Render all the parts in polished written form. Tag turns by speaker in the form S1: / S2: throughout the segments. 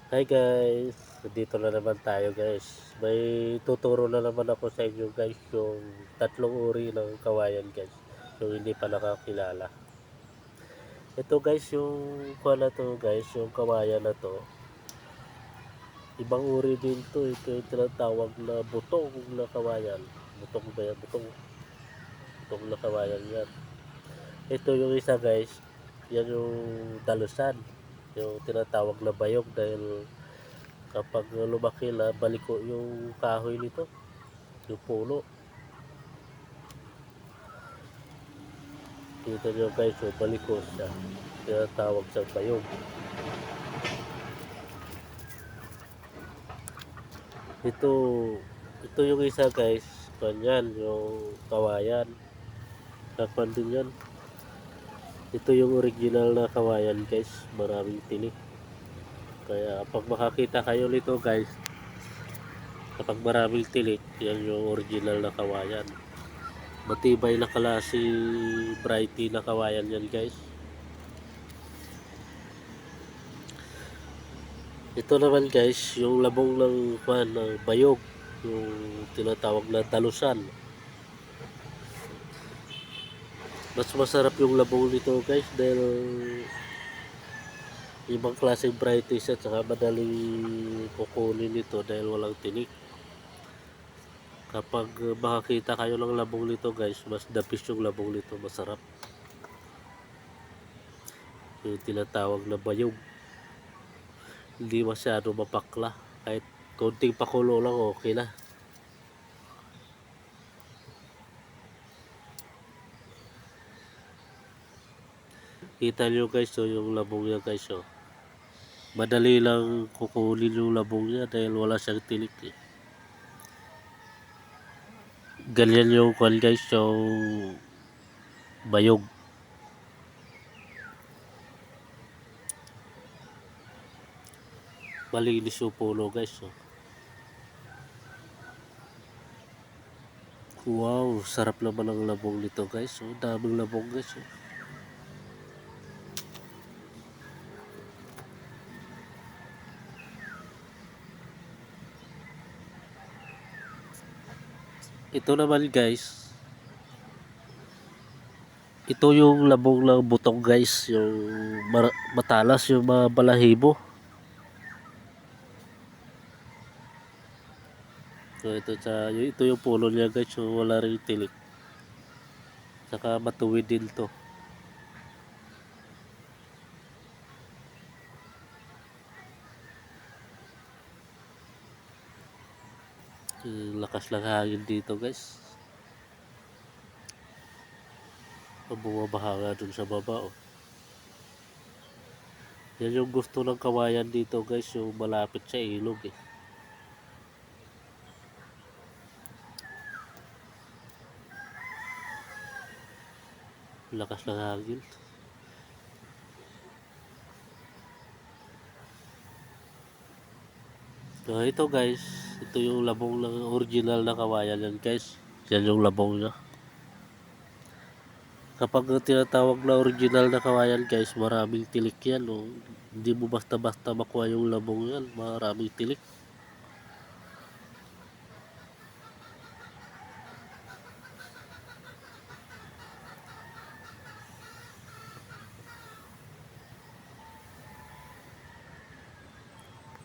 S1: Hi guys, dito na naman tayo guys. May tuturo na naman ako sa inyo guys yung tatlong uri ng kawayan guys. Yung hindi pa nakakilala. Ito guys yung kuha na to guys, yung kawayan na to. Ibang uri din to. Ito yung tinatawag na butong na kawayan. Butong ba yan? Butong na kawayan yan. Ito yung isa guys, yan yung dalusan. Yung tinatawag na bayog dahil kapag lumaki na, baliko yung kahoy nito. Yung puno. Kita nyo guys, so balikos siya. Tinatawag sa bayog. Ito, ito yung isa guys. Kanyan, yung kawayan. Kakpan din yan. Ito yung original na kawayan guys. Maraming tinik. Kaya pag makakita kayo nito guys, kapag maraming tinik, yan yung original na kawayan. Matibay na klase brighty na kawayan yan guys. Ito naman guys, yung labong ng bayog, yung tinatawag na talusan. Mas masarap yung labong nito guys dahil ibang klaseng varieties at saka madaling kukunin nito dahil walang tinik. Kapag makakita kayo ng labong nito guys, mas dapis yung labong nito, masarap. Yung tinatawag na bayog. Hindi masyado mapakla. Kahit konting pakulo lang okay na. Kita nyo guys, so yung labong niya guys, so madali lang kukunin yung labong niya dahil wala siyang tinik eh. Ganyan yung kwan guys, yung bayog. Malinis yung puno guys, so. Wow, sarap naman ang labong nito guys, so daming labong guys, so. Ito naman guys, ito yung labong ng butong guys, yung matalas yung mga balahibo. So ito yung puno niya guys, so wala rin tinik. Saka matuwid din to. Lakas lang hangin dito guys. Bumabaha nga dun sa baba oh. Yan yung gusto ng kawayan dito guys, yung malapit sa ilog eh. Lakas ng hangin. So ito guys, ito yung labong ng original na kawayan yan guys. Yan yung labong niya. Kapag tinatawag na original na kawayan guys, maraming tilik yan. Oh. Hindi mo basta-basta makuha yung labong yan, maraming tilik.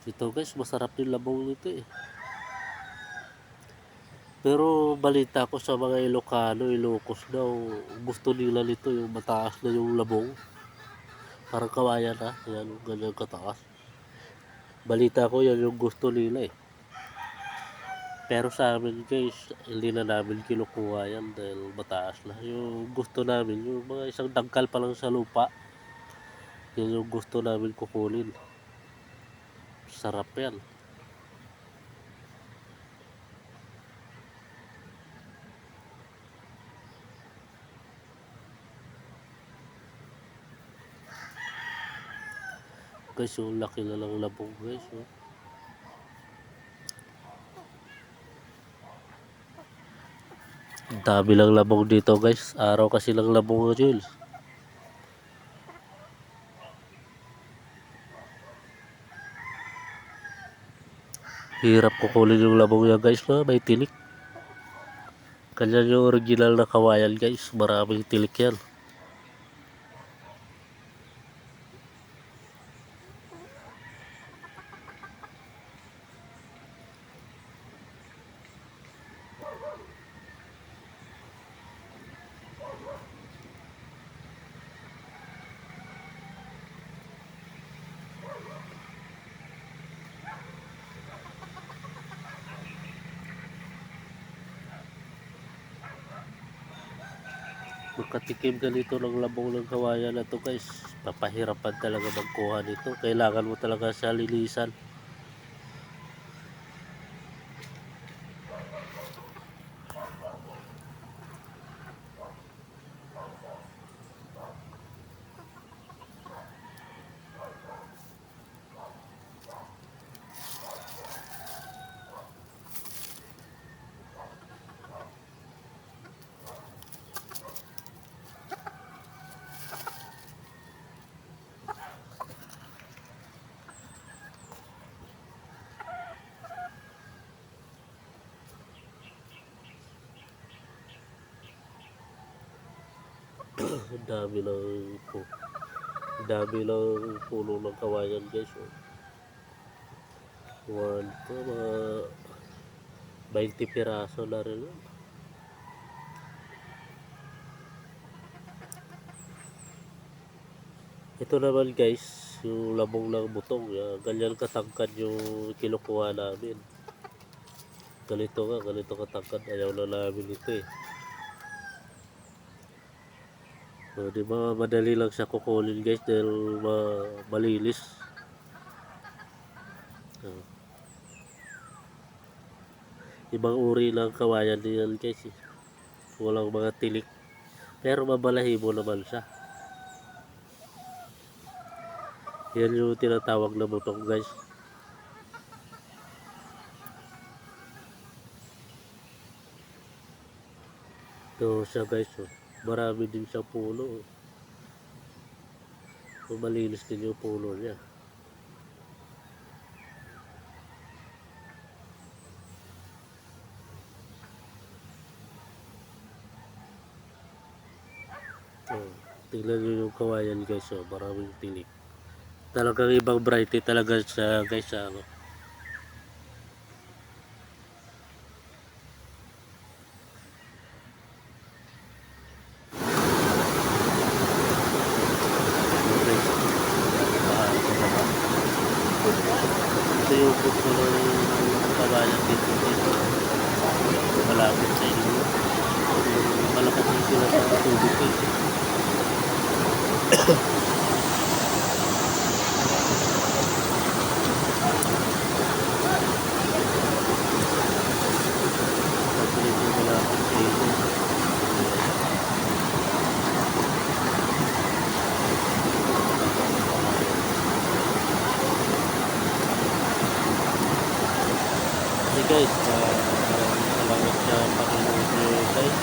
S1: Ito guys, masarap yung labong nito eh. Pero balita ko sa mga Ilocano, Ilocos daw, gusto nila nito yung mataas na yung labong. Parang kawayan na, yan, ganyan kataas. Balita ko yan yung gusto nila eh. Pero sa amin guys, hindi na namin kinukuha yan dahil mataas na. Yung gusto namin, yung mga isang dangkal pa lang sa lupa, yun yung gusto namin kukunin. Sarap yan. Guys, yung laki na lang labong guys. Oh. Dami lang labong dito guys. Araw kasi lang labong nga Jules. Hirap kukulin yung labong niya guys, no? May tilik. Kanya yung original na kawayan guys. Maraming tilik yan. Magkatikim ka nito ng labong ng kawayan na to guys, papahirapan talaga magkuha nito. Kailangan mo talaga siya linisan. Ang dami ng puno ng kawayan guys. One, to, mga 20 piraso na rin. Ito naman guys, yung labong ng butong. Ganyan katangkad yung kinukuha namin. Ganito katangkad. Ayaw na namin ito eh. So, di ba madali lang siya kukunin guys dahil malinis. So, ibang uri ng kawayan din guys eh. Walang mga tilik. Pero mabalahibo naman siya. Yan yung tinatawag na butong guys. Ito siya guys. Marami din siya puno. So, malinis din yung puno niya. So, tingnan nyo yung kawayan guys. Maraming tilik. Talagang ibang variety talaga siya guys. Ano. Ito yung puto ng kawayan dito. Malapit sa inyo. Malakas yung sila sa tubig eh. Okay guys, salamat sa panonood nyo guys.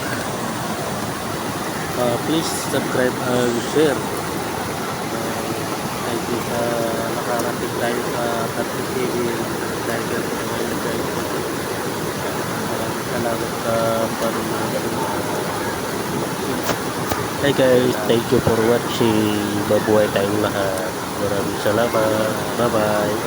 S1: Please subscribe and share. Thank you sa nakarating tayo sa Tatlong TV Tiger ngayon guys. Maraming salamat sa panonood. Hey guys, thank you for watching. Mabuhay tayong lahat. Maraming salamat. Bye bye.